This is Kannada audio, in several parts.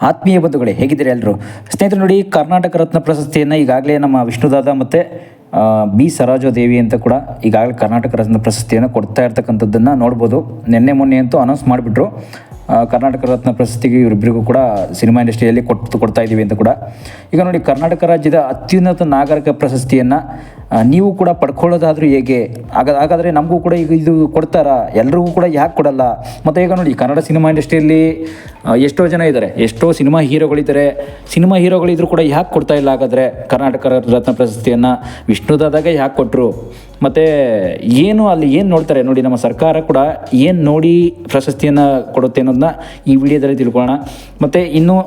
ಆತ್ಮೀಯ ಬಂಧುಗಳೇ, ಹೇಗಿದ್ದೀರಿ ಎಲ್ಲರೂ? ಸ್ನೇಹಿತರು ನೋಡಿ, ಕರ್ನಾಟಕ ರತ್ನ ಪ್ರಶಸ್ತಿಯನ್ನು ಈಗಾಗಲೇ ನಮ್ಮ ವಿಷ್ಣುದಾದ ಮತ್ತು ಬಿ ಸರೋಜಾದೇವಿ ಅಂತ ಕೂಡ ಈಗಾಗಲೇ ಕರ್ನಾಟಕ ರತ್ನ ಪ್ರಶಸ್ತಿಯನ್ನು ಕೊಡ್ತಾ ಇರ್ತಕ್ಕಂಥದ್ದನ್ನು ನೋಡ್ಬೋದು. ಮೊನ್ನೆ ಅಂತೂ ಅನೌನ್ಸ್ ಮಾಡಿಬಿಟ್ರು, ಕರ್ನಾಟಕ ರತ್ನ ಪ್ರಶಸ್ತಿಗೆ ಇವರಿಬ್ಬರಿಗೂ ಕೂಡ ಸಿನಿಮಾ ಇಂಡಸ್ಟ್ರಿಯಲ್ಲಿ ಕೊಡ್ತಾ ಇದ್ದೀವಿ ಅಂತ ಕೂಡ. ಈಗ ನೋಡಿ, ಕರ್ನಾಟಕ ರಾಜ್ಯದ ಅತ್ಯುನ್ನತ ನಾಗರಿಕ ಪ್ರಶಸ್ತಿಯನ್ನು ನೀವು ಕೂಡ ಪಡ್ಕೊಳ್ಳೋದಾದರೂ ಹೇಗೆ? ಹಾಗಾದರೆ ನಮಗೂ ಕೂಡ ಈಗ ಇದು ಕೊಡ್ತಾರಾ? ಎಲ್ರಿಗೂ ಕೂಡ ಯಾಕೆ ಕೊಡಲ್ಲ? ಮತ್ತು ಈಗ ನೋಡಿ, ಕನ್ನಡ ಸಿನಿಮಾ ಇಂಡಸ್ಟ್ರಿಯಲ್ಲಿ ಎಷ್ಟೋ ಜನ ಇದ್ದಾರೆ, ಎಷ್ಟೋ ಸಿನಿಮಾ ಹೀರೋಗಳಿದ್ದಾರೆ. ಸಿನಿಮಾ ಹೀರೋಗಳಿದ್ರು ಕೂಡ ಯಾಕೆ ಕೊಡ್ತಾ ಇಲ್ಲ? ಹಾಗಾದರೆ ಕರ್ನಾಟಕ ರತ್ನ ಪ್ರಶಸ್ತಿಯನ್ನು ವಿಷ್ಣುದಾದಾಗೆ ಯಾಕೆ ಕೊಟ್ಟರು? ಮತ್ತು ಅಲ್ಲಿ ಏನು ನೋಡ್ತಾರೆ ನೋಡಿ, ನಮ್ಮ ಸರ್ಕಾರ ಕೂಡ ಏನು ನೋಡಿ ಪ್ರಶಸ್ತಿಯನ್ನು ಕೊಡುತ್ತೆ ಅನ್ನೋದನ್ನ ಈ ವಿಡಿಯೋದಲ್ಲಿ ತಿಳ್ಕೊಳ್ಳೋಣ. ಮತ್ತು ಇನ್ನು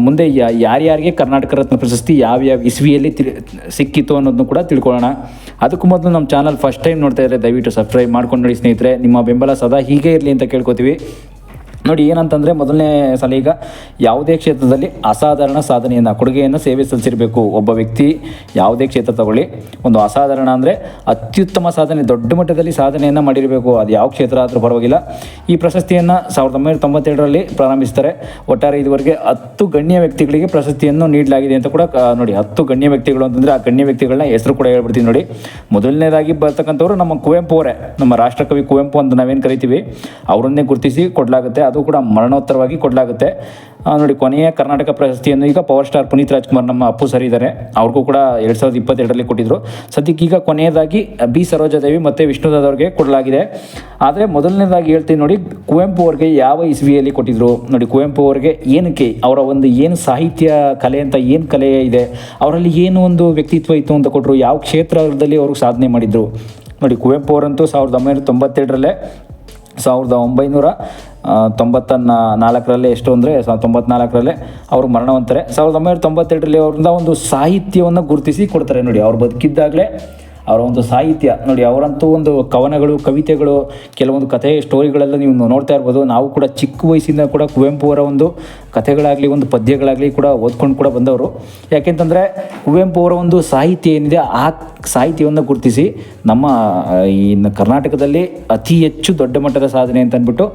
ಮುಂದೆ ಯಾರ್ಯಾರಿಗೆ ಕರ್ನಾಟಕ ರತ್ನ ಪ್ರಶಸ್ತಿ ಯಾವ್ಯಾವ ಇಸ್ವಿಯಲ್ಲಿ ಸಿಕ್ಕಿತ್ತು ಅನ್ನೋದನ್ನು ಕೂಡ ತಿಳ್ಕೊಳ್ಳೋಣ. ಅದಕ್ಕೂ ಮೊದಲು ನಮ್ಮ ಚಾನಲ್ ಫಸ್ಟ್ ಟೈಮ್ ನೋಡ್ತಾ ಇದ್ದರೆ ದಯವಿಟ್ಟು ಸಬ್ಸ್ಕ್ರೈಬ್ ಮಾಡ್ಕೊಂಡು ನೋಡಿ ಸ್ನೇಹಿತರೆ. ನಿಮ್ಮ ಬೆಂಬಲ ಸದಾ ಹೀಗೆ ಇರಲಿ ಅಂತ ಕೇಳ್ಕೊತೀವಿ. ನೋಡಿ, ಏನಂತಂದರೆ ಮೊದಲನೇ ಸಲ ಈಗ ಯಾವುದೇ ಕ್ಷೇತ್ರದಲ್ಲಿ ಅಸಾಧಾರಣ ಸಾಧನೆಯನ್ನು ಕೊಡುಗೆಯನ್ನು ಸೇವೆ ಸಲ್ಲಿಸಿರಬೇಕು ಒಬ್ಬ ವ್ಯಕ್ತಿ. ಯಾವುದೇ ಕ್ಷೇತ್ರ ತಗೊಳ್ಳಿ, ಒಂದು ಅಸಾಧಾರಣ ಅಂದರೆ ಅತ್ಯುತ್ತಮ ಸಾಧನೆ, ದೊಡ್ಡ ಮಟ್ಟದಲ್ಲಿ ಸಾಧನೆಯನ್ನು ಮಾಡಿರಬೇಕು. ಅದು ಯಾವ ಕ್ಷೇತ್ರ ಆದರೂ ಪರವಾಗಿಲ್ಲ. ಈ ಪ್ರಶಸ್ತಿಯನ್ನು 1997ರಲ್ಲಿ ಪ್ರಾರಂಭಿಸ್ತಾರೆ. ಒಟ್ಟಾರೆ ಇದುವರೆಗೆ 10 ಗಣ್ಯ ವ್ಯಕ್ತಿಗಳಿಗೆ ಪ್ರಶಸ್ತಿಯನ್ನು ನೀಡಲಾಗಿದೆ ಅಂತ ಕೂಡ ನೋಡಿ. 10 ಗಣ್ಯ ವ್ಯಕ್ತಿಗಳು ಅಂತಂದರೆ ಆ ಗಣ್ಯ ವ್ಯಕ್ತಿಗಳನ್ನ ಹೆಸರು ಕೂಡ ಹೇಳ್ಬಿಡ್ತೀನಿ ನೋಡಿ. ಮೊದಲನೇದಾಗಿ ಬರ್ತಕ್ಕಂಥವ್ರು ನಮ್ಮ ಕುವೆಂಪು ಅವರೇ, ನಮ್ಮ ರಾಷ್ಟ್ರಕವಿ ಕುವೆಂಪು ಅಂತ ನಾವೇನು ಕರಿತೀವಿ, ಅವರನ್ನೇ ಗುರುತಿಸಿ ಕೊಡಲಾಗುತ್ತೆ. ಅದು ಕೂಡ ಮರಣೋತ್ತರವಾಗಿ ಕೊಡಲಾಗುತ್ತೆ. ನೋಡಿ, ಕೊನೆಯ ಕರ್ನಾಟಕ ಪ್ರಶಸ್ತಿಯನ್ನು ಈಗ ಪವರ್ ಸ್ಟಾರ್ ಪುನೀತ್ ರಾಜ್ಕುಮಾರ್, ನಮ್ಮ ಅಪ್ಪು ಸರ್ ಇದ್ದಾರೆ, ಅವ್ರಿಗೂ ಕೂಡ 2022ರಲ್ಲಿ ಕೊಟ್ಟಿದ್ದರು. ಸದ್ಯಕ್ಕೆ ಈಗ ಕೊನೆಯದಾಗಿ ಬಿ ಸರೋಜಾದೇವಿ ಮತ್ತು ವಿಷ್ಣುದಾದವ್ರಿಗೆ ಕೊಡಲಾಗಿದೆ. ಆದರೆ ಮೊದಲನೇದಾಗಿ ಹೇಳ್ತೀನಿ ನೋಡಿ, ಕುವೆಂಪು ಅವ್ರಿಗೆ ಯಾವ ಇಸ್ವಿಯಲ್ಲಿ ಕೊಟ್ಟಿದ್ರು ನೋಡಿ. ಕುವೆಂಪು ಅವ್ರಿಗೆ ಏನಕ್ಕೆ, ಅವರ ಒಂದು ಏನು ಸಾಹಿತ್ಯ ಕಲೆ ಅಂತ ಏನು ಕಲೆ ಇದೆ, ಅವರಲ್ಲಿ ಏನು ಒಂದು ವ್ಯಕ್ತಿತ್ವ ಇತ್ತು ಅಂತ ಕೊಟ್ಟರು, ಯಾವ ಕ್ಷೇತ್ರದಲ್ಲಿ ಅವರು ಸಾಧನೆ ಮಾಡಿದರು ನೋಡಿ. ಕುವೆಂಪು ಅವರಂತೂ 1997ರಲ್ಲೇ 1994ರಲ್ಲಿ ಎಷ್ಟು ಅಂದರೆ 94ರಲ್ಲೇ ಅವರು ಮರಣವಂತಾರೆ. 1992ರಲ್ಲಿ ಅವ್ರಿಂದ ಒಂದು ಸಾಹಿತ್ಯವನ್ನು ಗುರುತಿಸಿ ಕೊಡ್ತಾರೆ ನೋಡಿ. ಅವ್ರು ಬದುಕಿದ್ದಾಗಲೇ ಅವರ ಒಂದು ಸಾಹಿತ್ಯ ನೋಡಿ, ಅವರಂತೂ ಒಂದು ಕವನಗಳು, ಕವಿತೆಗಳು, ಕೆಲವೊಂದು ಕಥೆ ಸ್ಟೋರಿಗಳೆಲ್ಲ ನೀವು ನೋಡ್ತಾ ಇರ್ಬೋದು. ನಾವು ಕೂಡ ಚಿಕ್ಕ ವಯಸ್ಸಿಂದ ಕೂಡ ಕುವೆಂಪು ಅವರ ಒಂದು ಕಥೆಗಳಾಗಲಿ, ಒಂದು ಪದ್ಯಗಳಾಗಲಿ ಕೂಡ ಓದ್ಕೊಂಡು ಕೂಡ ಬಂದವರು. ಯಾಕೆಂತಂದರೆ ಕುವೆಂಪು ಅವರ ಒಂದು ಸಾಹಿತ್ಯ ಏನಿದೆ, ಆ ಸಾಹಿತ್ಯವನ್ನು ಗುರುತಿಸಿ ನಮ್ಮ ಈ ಕರ್ನಾಟಕದಲ್ಲಿ ಅತಿ ಹೆಚ್ಚು ದೊಡ್ಡ ಮಟ್ಟದ ಸಾಧನೆ ಅಂತ ಅಂದ್ಬಿಟ್ಟು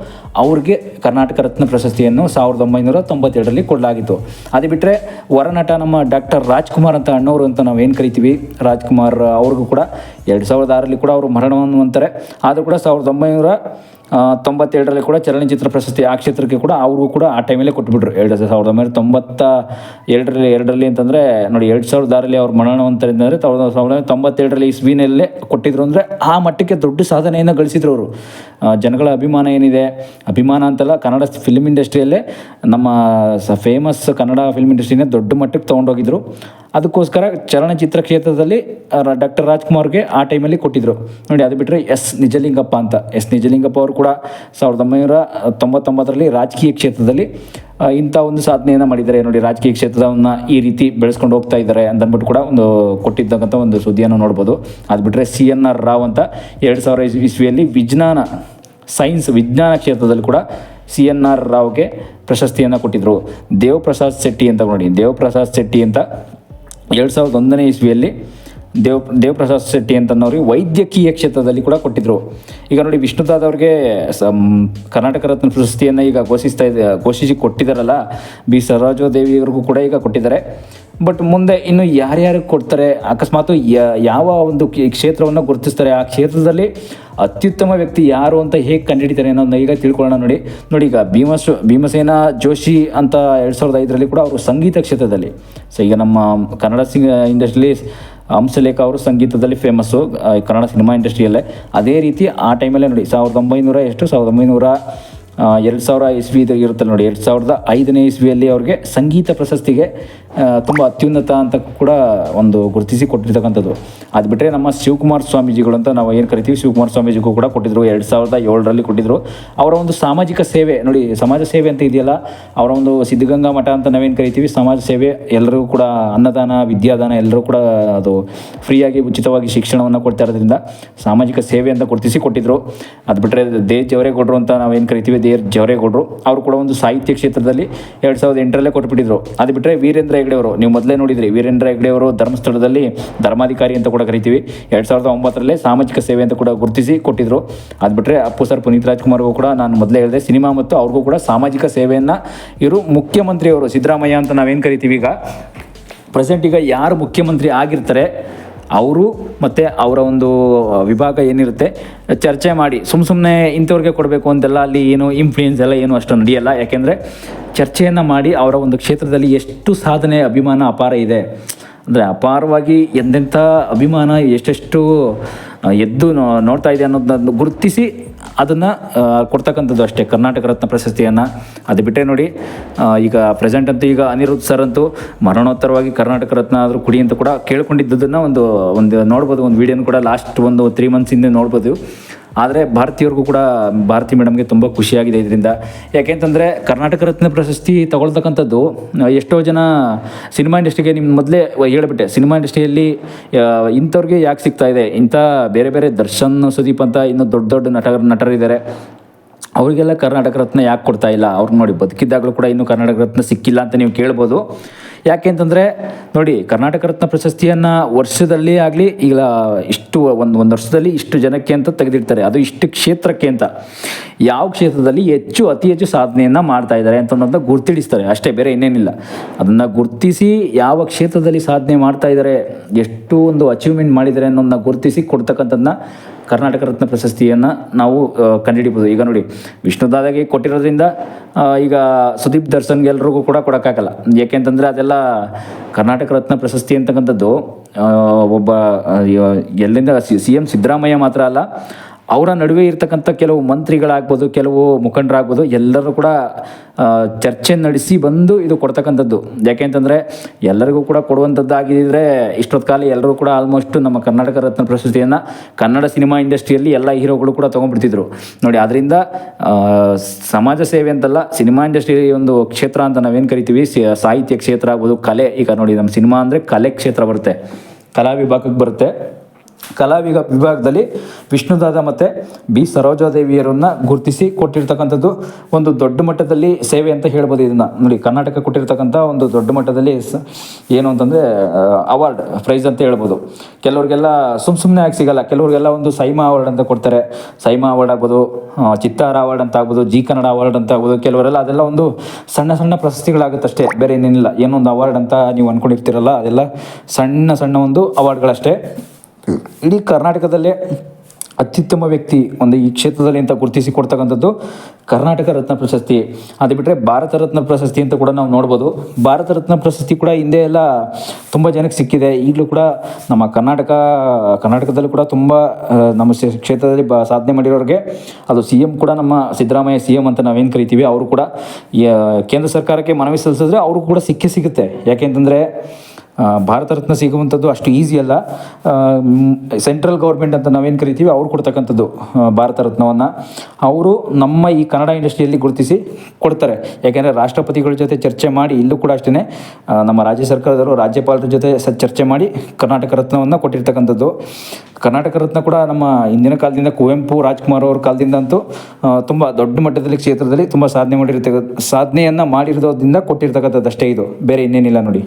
ಅವ್ರಿಗೆ ಕರ್ನಾಟಕ ರತ್ನ ಪ್ರಶಸ್ತಿಯನ್ನು 1992ರಲ್ಲಿ ಕೊಡಲಾಗಿತ್ತು. ಅದು ಬಿಟ್ಟರೆ ಹೊರನಟ ನಮ್ಮ ಡಾಕ್ಟರ್ ರಾಜ್ಕುಮಾರ್ ಅಂತ ಅಣ್ಣವರು ಅಂತ ನಾವೇನು ಕರಿತೀವಿ, ರಾಜ್ಕುಮಾರ್ ಅವ್ರಿಗೂ ಕೂಡ 2006ರಲ್ಲಿ ಕೂಡ ಅವರು ಮರಣವನ್ನು ಹೊಂತಾರೆ. ಆದರೂ ಕೂಡ 1992ರಲ್ಲಿ ಕೂಡ ಚಲನಚಿತ್ರ ಪ್ರಶಸ್ತಿ ಆ ಕ್ಷೇತ್ರಕ್ಕೆ ಕೂಡ ಅವ್ರಿಗೂ ಕೂಡ ಆ ಟೈಮಲ್ಲೇ ಕೊಟ್ಬಿಟ್ರು. 1992ರಲ್ಲಿ ಅಂತಂದರೆ ನೋಡಿ, 2006ರಲ್ಲಿ ಅವ್ರು ಮರಣವಂತರು ಅಂತಂದರೆ 1992ರಲ್ಲಿ ಇಸ್ವಿನಲ್ಲೇ ಕೊಟ್ಟಿದ್ರು. ಅಂದರೆ ಆ ಮಟ್ಟಕ್ಕೆ ದೊಡ್ಡ ಸಾಧನೆಯನ್ನು ಗಳಿಸಿದ್ರು ಅವರು. ಜನಗಳ ಅಭಿಮಾನ ಏನಿದೆ, ಅಭಿಮಾನ ಅಂತಲ್ಲ, ಕನ್ನಡ ಫಿಲ್ಮ್ ಇಂಡಸ್ಟ್ರಿಯಲ್ಲೇ ನಮ್ಮ ಫೇಮಸ್ ಕನ್ನಡ ಫಿಲ್ಮ್ ಇಂಡಸ್ಟ್ರಿನೇ ದೊಡ್ಡ ಮಟ್ಟಕ್ಕೆ ತೊಗೊಂಡೋಗಿದ್ರು. ಅದಕ್ಕೋಸ್ಕರ ಚಲನಚಿತ್ರ ಕ್ಷೇತ್ರದಲ್ಲಿ ಡಾಕ್ಟರ್ ರಾಜ್ಕುಮಾರ್ಗೆ ಆ ಟೈಮಲ್ಲಿ ಕೊಟ್ಟಿದ್ದರು ನೋಡಿ. ಅದು ಬಿಟ್ಟರೆ ನಿಜಲಿಂಗಪ್ಪ ಅಂತ, ನಿಜಲಿಂಗಪ್ಪ ಅವರು ಕೂಡ 1999ರಲ್ಲಿ ರಾಜಕೀಯ ಕ್ಷೇತ್ರದಲ್ಲಿ ಇಂಥ ಒಂದು ಸಾಧನೆಯನ್ನು ಮಾಡಿದ್ದಾರೆ ನೋಡಿ. ರಾಜಕೀಯ ಕ್ಷೇತ್ರವನ್ನು ಈ ರೀತಿ ಬೆಳೆಸ್ಕೊಂಡು ಹೋಗ್ತಾ ಇದ್ದಾರೆ ಅಂತಂದ್ಬಿಟ್ಟು ಕೂಡ ಒಂದು ಕೊಟ್ಟಿದ್ದಕ್ಕಂಥ ಒಂದು ಸುದ್ದಿಯನ್ನು ನೋಡ್ಬೋದು. ಅದು ಬಿಟ್ಟರೆ CNR ರಾವ್ ಅಂತ 2000 ಇಸ್ವಿಯಲ್ಲಿ ವಿಜ್ಞಾನ ಕ್ಷೇತ್ರದಲ್ಲಿ ಕೂಡ CNR ರಾವ್ಗೆ ಪ್ರಶಸ್ತಿಯನ್ನು ಕೊಟ್ಟಿದ್ದರು. ದೇವಪ್ರಸಾದ್ ಶೆಟ್ಟಿ ಅಂತ ನೋಡಿ, ದೇವಪ್ರಸಾದ್ ಶೆಟ್ಟಿ ಅಂತ 2001ನೇ ಇಸ್ವಿಯಲ್ಲಿ ದೇವಪ್ರಸಾದ್ ಶೆಟ್ಟಿ ಅಂತನವ್ರಿಗೆ ವೈದ್ಯಕೀಯ ಕ್ಷೇತ್ರದಲ್ಲಿ ಕೂಡ ಕೊಟ್ಟಿದ್ದರು. ಈಗ ನೋಡಿ, ವಿಷ್ಣುದಾದವ್ರಿಗೆ ಕರ್ನಾಟಕ ರತ್ನ ಪ್ರಶಸ್ತಿಯನ್ನು ಈಗ ಘೋಷಿಸಿ ಕೊಟ್ಟಿದ್ದಾರಲ್ಲ, ಬಿ ಸರೋಜಾದೇವಿಯವ್ರಿಗೂ ಕೂಡ ಈಗ ಕೊಟ್ಟಿದ್ದಾರೆ. ಬಟ್ ಮುಂದೆ ಇನ್ನು ಯಾರ್ಯಾರಿಗೆ ಕೊಡ್ತಾರೆ, ಅಕಸ್ಮಾತ್ ಯಾವ ಒಂದು ಕ್ಷೇತ್ರವನ್ನು ಗುರುತಿಸ್ತಾರೆ, ಆ ಕ್ಷೇತ್ರದಲ್ಲಿ ಅತ್ಯುತ್ತಮ ವ್ಯಕ್ತಿ ಯಾರು ಅಂತ ಹೇಗೆ ಕಂಡುಹಿಡಿತಾರೆ ಅನ್ನೋದನ್ನ ಈಗ ತಿಳ್ಕೊಳ್ಳೋಣ ನೋಡಿ. ಈಗ ಭೀಮಸೇನ ಜೋಶಿ ಅಂತ 2005ರಲ್ಲಿ ಕೂಡ ಅವರು ಸಂಗೀತ ಕ್ಷೇತ್ರದಲ್ಲಿ, ಈಗ ನಮ್ಮ ಕನ್ನಡ ಇಂಡಸ್ಟ್ರಿಯಲ್ಲಿ ಹಂಸಲೇಖ ಅವರು ಸಂಗೀತದಲ್ಲಿ ಫೇಮಸ್ಸು ಕನ್ನಡ ಸಿನಿಮಾ ಇಂಡಸ್ಟ್ರಿಯಲ್ಲೇ. ಅದೇ ರೀತಿ ಆ ಟೈಮಲ್ಲೇ ನೋಡಿ 2000 ಇಸ್ವಿ ಇರುತ್ತಲ್ಲ ನೋಡಿ, 2005ನೇ ಇಸ್ವಿಯಲ್ಲಿ ಅವ್ರಿಗೆ ಸಂಗೀತ ಪ್ರಶಸ್ತಿಗೆ ತುಂಬ ಅತ್ಯುನ್ನತ ಅಂತ ಕೂಡ ಒಂದು ಗುರುತಿಸಿ ಕೊಟ್ಟಿರ್ತಕ್ಕಂಥದ್ದು. ಅದು ಬಿಟ್ಟರೆ ನಮ್ಮ ಶಿವಕುಮಾರ್ ಸ್ವಾಮೀಜಿಗಳು ಅಂತ ನಾವು ಏನು ಕರಿತೀವಿ, ಶಿವಕುಮಾರ್ ಸ್ವಾಮೀಜಿಗೂ ಕೂಡ ಕೊಟ್ಟಿದ್ದರು. 2007ರಲ್ಲಿ ಕೊಟ್ಟಿದ್ದರು. ಅವರ ಒಂದು ಸಾಮಾಜಿಕ ಸೇವೆ ನೋಡಿ, ಸಮಾಜ ಸೇವೆ ಅಂತ ಇದೆಯಲ್ಲ, ಅವರ ಒಂದು ಸಿದ್ಧಗಂಗಾ ಮಠ ಅಂತ ನಾವೇನು ಕರಿತೀವಿ, ಸಮಾಜ ಸೇವೆ, ಎಲ್ಲರಿಗೂ ಕೂಡ ಅನ್ನದಾನ, ವಿದ್ಯಾದಾನ ಎಲ್ಲರೂ ಕೂಡ ಅದು ಫ್ರೀಯಾಗಿ ಉಚಿತವಾಗಿ ಶಿಕ್ಷಣವನ್ನು ಕೊಡ್ತಾ ಇರೋದ್ರಿಂದ ಸಾಮಾಜಿಕ ಸೇವೆ ಅಂತ ಗುರುತಿಸಿ ಕೊಟ್ಟಿದ್ದರು. ಅದು ಬಿಟ್ಟರೆ ದೇಶ್ ಜವರೇಗೌಡರು ಅಂತ ನಾವೇನು ಕರಿತೀವಿ, ದೇರ್ ಜವರೇಗೌಡರು ಅವರು ಕೂಡ ಒಂದು ಸಾಹಿತ್ಯ ಕ್ಷೇತ್ರದಲ್ಲಿ 2008ರಲ್ಲೇ ಕೊಟ್ಬಿಟ್ಟಿದ್ರು. ಅದು ಬಿಟ್ಟರೆ ವೀರೇಂದ್ರ ಹೆಗ್ಡೆ ಅವರು, ನೀವು ಮೊದಲೇ ನೋಡಿದ್ರಿ, ವೀರೇಂದ್ರ ಹೆಗ್ಡೆ ಅವರು ಧರ್ಮಸ್ಥಳದಲ್ಲಿ ಧರ್ಮಾಧಿಕಾರಿ ಅಂತ ಕೂಡ ಕರಿತೀವಿ. 2009ರಲ್ಲೇ ಸಾಮಾಜಿಕ ಸೇವೆ ಅಂತ ಕೂಡ ಗುರುತಿಸಿ ಕೊಟ್ಟಿದ್ರು. ಅದು ಬಿಟ್ಟರೆ ಅಪ್ಪು ಸರ್ ಪುನೀತ್ ರಾಜ್ಕುಮಾರ್ಗೂ ಕೂಡ ನಾನು ಮೊದಲೇ ಹೇಳಿದೆ, ಸಿನಿಮಾ ಮತ್ತು ಅವ್ರಿಗೂ ಕೂಡ ಸಾಮಾಜಿಕ ಸೇವೆಯನ್ನು ಇವರು ಮುಖ್ಯಮಂತ್ರಿಯವರು ಸಿದ್ದರಾಮಯ್ಯ ಅಂತ ನಾವೇನು ಕರಿತೀವಿ ಈಗ ಪ್ರೆಸೆಂಟ್ ಈಗ ಯಾರು ಮುಖ್ಯಮಂತ್ರಿ ಆಗಿರ್ತಾರೆ ಅವರು ಮತ್ತು ಅವರ ಒಂದು ವಿಭಾಗ ಏನಿರುತ್ತೆ ಚರ್ಚೆ ಮಾಡಿ ಸುಮ್ಮನೆ ಇಂಥವ್ರಿಗೆ ಕೊಡಬೇಕು ಅಂತೆಲ್ಲ ಅಲ್ಲಿ ಏನು ಇನ್ಫ್ಲೂಯೆನ್ಸ್ ಎಲ್ಲ ಏನು ಅಷ್ಟು ನಡೆಯಲ್ಲ. ಯಾಕೆಂದರೆ ಚರ್ಚೆಯನ್ನು ಮಾಡಿ ಅವರ ಒಂದು ಕ್ಷೇತ್ರದಲ್ಲಿ ಎಷ್ಟು ಸಾಧನೆ ಅಭಿಮಾನ ಅಪಾರ ಇದೆ ಅಂದರೆ ಅಪಾರವಾಗಿ ಎಂತೆಂಥ ಅಭಿಮಾನ ಎಷ್ಟೆಷ್ಟು ಎದ್ದು ನೋಡ್ತಾ ಇದೆ ಅನ್ನೋದನ್ನು ಗುರುತಿಸಿ ಅದನ್ನು ಕೊಡ್ತಕ್ಕಂಥದ್ದು ಅಷ್ಟೇ ಕರ್ನಾಟಕ ರತ್ನ ಪ್ರಶಸ್ತಿಯನ್ನು. ಅದು ಬಿಟ್ಟರೆ ನೋಡಿ ಈಗ ಪ್ರೆಸೆಂಟ್ ಅಂತೂ ಈಗ ಅನಿರುದ್ಧ್ ಸರ್ ಅಂತೂ ಮರಣೋತ್ತರವಾಗಿ ಕರ್ನಾಟಕ ರತ್ನ ಆದರೂ ಕುಡಿ ಅಂತ ಕೂಡ ಕೇಳ್ಕೊಂಡಿದ್ದನ್ನು ಒಂದು ನೋಡ್ಬೋದು, ಒಂದು ವೀಡಿಯೋನ ಕೂಡ ಲಾಸ್ಟ್ ಒಂದು 3 months ಹಿಂದೆ ನೋಡ್ಬೋದು. ಆದರೆ ಭಾರತೀಯರಿಗೂ ಕೂಡ ಭಾರತಿ ಮೇಡಮ್ಗೆ ತುಂಬ ಖುಷಿಯಾಗಿದೆ ಇದರಿಂದ. ಯಾಕೆಂತಂದರೆ ಕರ್ನಾಟಕ ರತ್ನ ಪ್ರಶಸ್ತಿ ತಗೊಳ್ತಕ್ಕಂಥದ್ದು ಎಷ್ಟೋ ಜನ ಸಿನಿಮಾ ಇಂಡಸ್ಟ್ರಿಗೆ ನಿಮ್ಮ ಮೊದಲೇ ಹೇಳಿಬಿಟ್ಟೆ, ಸಿನಿಮಾ ಇಂಡಸ್ಟ್ರಿಯಲ್ಲಿ ಇಂಥವ್ರಿಗೆ ಯಾಕೆ ಸಿಗ್ತಾ ಇದೆ, ಇಂಥ ಬೇರೆ ಬೇರೆ ದರ್ಶನ್ ಸುದೀಪ್ ಅಂತ ಇನ್ನೂ ದೊಡ್ಡ ದೊಡ್ಡ ನಟರಿದ್ದಾರೆ, ಅವರಿಗೆಲ್ಲ ಕರ್ನಾಟಕ ರತ್ನ ಯಾಕೆ ಕೊಡ್ತಾ ಇಲ್ಲ, ಅವ್ರಿಗೆ ನೋಡಿ ಬದುಕಿದ್ದಾಗಲೂ ಕೂಡ ಇನ್ನೂ ಕರ್ನಾಟಕ ರತ್ನ ಸಿಕ್ಕಿಲ್ಲ ಅಂತ ನೀವು ಕೇಳ್ಬೋದು. ಯಾಕೆ ಅಂತಂದರೆ ನೋಡಿ ಕರ್ನಾಟಕ ರತ್ನ ಪ್ರಶಸ್ತಿಯನ್ನು ವರ್ಷದಲ್ಲಿ ಆಗಲಿ ಈಗ ಇಷ್ಟು ಒಂದು ವರ್ಷದಲ್ಲಿ ಇಷ್ಟು ಜನಕ್ಕೆ ಅಂತ ತೆಗೆದಿರ್ತಾರೆ, ಅದು ಇಷ್ಟು ಕ್ಷೇತ್ರಕ್ಕೆ ಅಂತ, ಯಾವ ಕ್ಷೇತ್ರದಲ್ಲಿ ಅತಿ ಹೆಚ್ಚು ಸಾಧನೆಯನ್ನು ಮಾಡ್ತಾ ಇದ್ದಾರೆ ಅಂತ ಅನ್ನೋದನ್ನ ಗುರ್ತಿಡಿಸ್ತಾರೆ ಅಷ್ಟೇ, ಬೇರೆ ಇನ್ನೇನಿಲ್ಲ. ಅದನ್ನು ಗುರ್ತಿಸಿ ಯಾವ ಕ್ಷೇತ್ರದಲ್ಲಿ ಸಾಧನೆ ಮಾಡ್ತಾ ಇದ್ದಾರೆ, ಎಷ್ಟು ಒಂದು ಅಚೀವ್ಮೆಂಟ್ ಮಾಡಿದ್ದಾರೆ ಅನ್ನೋದನ್ನ ಗುರ್ತಿಸಿ ಕೊಡ್ತಕ್ಕಂಥದ್ದನ್ನ ಕರ್ನಾಟಕ ರತ್ನ ಪ್ರಶಸ್ತಿಯನ್ನು ನಾವು ಕಂಡುಹಿಡಿಬೋದು. ಈಗ ನೋಡಿ ವಿಷ್ಣುದಾದಾಗೆ ಕೊಟ್ಟಿರೋದ್ರಿಂದ ಈಗ ಸುದೀಪ್ ದರ್ಶನ್ಗೆ ಎಲ್ರಿಗೂ ಕೂಡ ಕೊಡೋಕ್ಕಾಗಲ್ಲ. ಏಕೆಂತಂದರೆ ಅದೆಲ್ಲ ಕರ್ನಾಟಕ ರತ್ನ ಪ್ರಶಸ್ತಿ ಅಂತಕ್ಕಂಥದ್ದು ಒಬ್ಬ ಎಲ್ಲಿಂದ CM ಸಿದ್ದರಾಮಯ್ಯ ಮಾತ್ರ ಅಲ್ಲ, ಅವರ ನಡುವೆ ಇರ್ತಕ್ಕಂಥ ಕೆಲವು ಮಂತ್ರಿಗಳಾಗ್ಬೋದು, ಕೆಲವು ಮುಖಂಡರಾಗ್ಬೋದು, ಎಲ್ಲರೂ ಕೂಡ ಚರ್ಚೆ ನಡೆಸಿ ಬಂದು ಇದು ಕೊಡ್ತಕ್ಕಂಥದ್ದು. ಯಾಕೆಂತಂದರೆ ಎಲ್ಲರಿಗೂ ಕೂಡ ಕೊಡುವಂಥದ್ದಾಗಿದ್ದರೆ ಇಷ್ಟೊತ್ತು ಕಾಲ ಎಲ್ಲರೂ ಕೂಡ ಆಲ್ಮೋಸ್ಟ್ ನಮ್ಮ ಕರ್ನಾಟಕ ರತ್ನ ಪ್ರಶಸ್ತಿಯನ್ನು ಕನ್ನಡ ಸಿನಿಮಾ ಇಂಡಸ್ಟ್ರಿಯಲ್ಲಿ ಎಲ್ಲ ಹೀರೋಗಳು ಕೂಡ ತೊಗೊಂಡ್ಬಿಡ್ತಿದ್ರು ನೋಡಿ. ಅದರಿಂದ ಸಮಾಜ ಸೇವೆ ಅಂತಲ್ಲ, ಸಿನಿಮಾ ಇಂಡಸ್ಟ್ರಿ ಒಂದು ಕ್ಷೇತ್ರ ಅಂತ ನಾವೇನು ಕರಿತೀವಿ, ಸಾಹಿತ್ಯ ಕ್ಷೇತ್ರ ಆಗ್ಬೋದು, ಕಲೆ, ಈಗ ನೋಡಿ ನಮ್ಮ ಸಿನಿಮಾ ಅಂದರೆ ಕಲೆ ಕ್ಷೇತ್ರ ಬರುತ್ತೆ, ಕಲಾ ವಿಭಾಗಕ್ಕೆ ಬರುತ್ತೆ. ಕಲಾ ವಿಭಾಗದಲ್ಲಿ ವಿಷ್ಣುದಾದ ಮತ್ತು B ಸರೋಜಾದೇವಿಯರನ್ನು ಗುರುತಿಸಿ ಕೊಟ್ಟಿರ್ತಕ್ಕಂಥದ್ದು ಒಂದು ದೊಡ್ಡ ಮಟ್ಟದಲ್ಲಿ ಸೇವೆ ಅಂತ ಹೇಳ್ಬೋದು. ಇದನ್ನು ನೋಡಿ ಕರ್ನಾಟಕ ಕೊಟ್ಟಿರ್ತಕ್ಕಂಥ ಒಂದು ದೊಡ್ಡ ಮಟ್ಟದಲ್ಲಿ ಏನು ಅಂತಂದರೆ ಅವಾರ್ಡ್ ಪ್ರೈಸ್ ಅಂತ ಹೇಳ್ಬೋದು. ಕೆಲವ್ರಿಗೆಲ್ಲ ಸುಮ್ಮನೆ ಆಗಿ ಸಿಗಲ್ಲ, ಕೆಲವ್ರಿಗೆಲ್ಲ ಒಂದು ಸೈಮಾ ಅವಾರ್ಡ್ ಅಂತ ಕೊಡ್ತಾರೆ. ಸೈಮಾ ಅವಾರ್ಡ್ ಆಗ್ಬೋದು, ಚಿತ್ತಾರ ಅವಾರ್ಡ್ ಅಂತ ಆಗ್ಬೋದು, ಜಿ ಕನ್ನಡ ಅವಾರ್ಡ್ ಅಂತ ಆಗ್ಬೋದು. ಕೆಲವರೆಲ್ಲ ಅದೆಲ್ಲ ಒಂದು ಸಣ್ಣ ಸಣ್ಣ ಪ್ರಶಸ್ತಿಗಳಾಗುತ್ತಷ್ಟೇ, ಬೇರೆ ಏನೇನಿಲ್ಲ. ಏನೊಂದು ಅವಾರ್ಡ್ ಅಂತ ನೀವು ಅಂದ್ಕೊಂಡಿರ್ತೀರಲ್ಲ, ಅದೆಲ್ಲ ಸಣ್ಣ ಸಣ್ಣ ಒಂದು ಅವಾರ್ಡ್ಗಳಷ್ಟೇ. ಇಡೀ ಕರ್ನಾಟಕದಲ್ಲೇ ಅತ್ಯುತ್ತಮ ವ್ಯಕ್ತಿ ಒಂದು ಈ ಕ್ಷೇತ್ರದಲ್ಲಿ ಅಂತ ಗುರುತಿಸಿ ಕೊಡ್ತಕ್ಕಂಥದ್ದು ಕರ್ನಾಟಕ ರತ್ನ ಪ್ರಶಸ್ತಿ. ಅದು ಬಿಟ್ಟರೆ ಭಾರತ ರತ್ನ ಪ್ರಶಸ್ತಿ ಅಂತ ಕೂಡ ನಾವು ನೋಡ್ಬೋದು. ಭಾರತ ರತ್ನ ಪ್ರಶಸ್ತಿ ಕೂಡ ಹಿಂದೆ ಎಲ್ಲ ತುಂಬ ಜನಕ್ಕೆ ಸಿಕ್ಕಿದೆ. ಈಗಲೂ ಕೂಡ ನಮ್ಮ ಕರ್ನಾಟಕದಲ್ಲೂ ಕೂಡ ತುಂಬ ನಮ್ಮ ಕ್ಷೇತ್ರದಲ್ಲಿ ಸಾಧನೆ ಮಾಡಿರೋರಿಗೆ ಅದು CM ಕೂಡ ನಮ್ಮ ಸಿದ್ದರಾಮಯ್ಯ CM ಅಂತ ನಾವೇನು ಕರಿತೀವಿ, ಅವರು ಕೂಡ ಕೇಂದ್ರ ಸರ್ಕಾರಕ್ಕೆ ಮನವಿ ಸಲ್ಲಿಸಿದ್ರೆ ಅವರು ಕೂಡ ಸಿಗುತ್ತೆ. ಯಾಕೆಂತಂದರೆ ಭಾರತ ರತ್ನ ಸಿಗುವಂಥದ್ದು ಅಷ್ಟು ಈಸಿ ಅಲ್ಲ. ಸೆಂಟ್ರಲ್ ಗೌರ್ಮೆಂಟ್ ಅಂತ ನಾವೇನು ಕರಿತೀವಿ ಅವ್ರು ಕೊಡ್ತಕ್ಕಂಥದ್ದು ಭಾರತ ರತ್ನವನ್ನು ಅವರು ನಮ್ಮ ಈ ಕನ್ನಡ ಇಂಡಸ್ಟ್ರಿಯಲ್ಲಿ ಗುರುತಿಸಿ ಕೊಡ್ತಾರೆ. ಯಾಕೆಂದರೆ ರಾಷ್ಟ್ರಪತಿಗಳ ಜೊತೆ ಚರ್ಚೆ ಮಾಡಿ, ಇಲ್ಲೂ ಕೂಡ ಅಷ್ಟೇ ನಮ್ಮ ರಾಜ್ಯ ಸರ್ಕಾರದವರು ರಾಜ್ಯಪಾಲರ ಜೊತೆ ಚರ್ಚೆ ಮಾಡಿ ಕರ್ನಾಟಕ ರತ್ನವನ್ನು ಕೊಟ್ಟಿರ್ತಕ್ಕಂಥದ್ದು. ಕರ್ನಾಟಕ ರತ್ನ ಕೂಡ ನಮ್ಮ ಹಿಂದಿನ ಕಾಲದಿಂದ ಕುವೆಂಪು ರಾಜ್ಕುಮಾರ್ ಅವ್ರ ಕಾಲದಿಂದ ಅಂತೂ ತುಂಬ ದೊಡ್ಡ ಮಟ್ಟದಲ್ಲಿ ಕ್ಷೇತ್ರದಲ್ಲಿ ತುಂಬ ಸಾಧನೆಯನ್ನು ಮಾಡಿರೋದ್ರಿಂದ ಕೊಟ್ಟಿರ್ತಕ್ಕಂಥದ್ದು ಅಷ್ಟೇ, ಇದು ಬೇರೆ ಇನ್ನೇನಿಲ್ಲ ನೋಡಿ.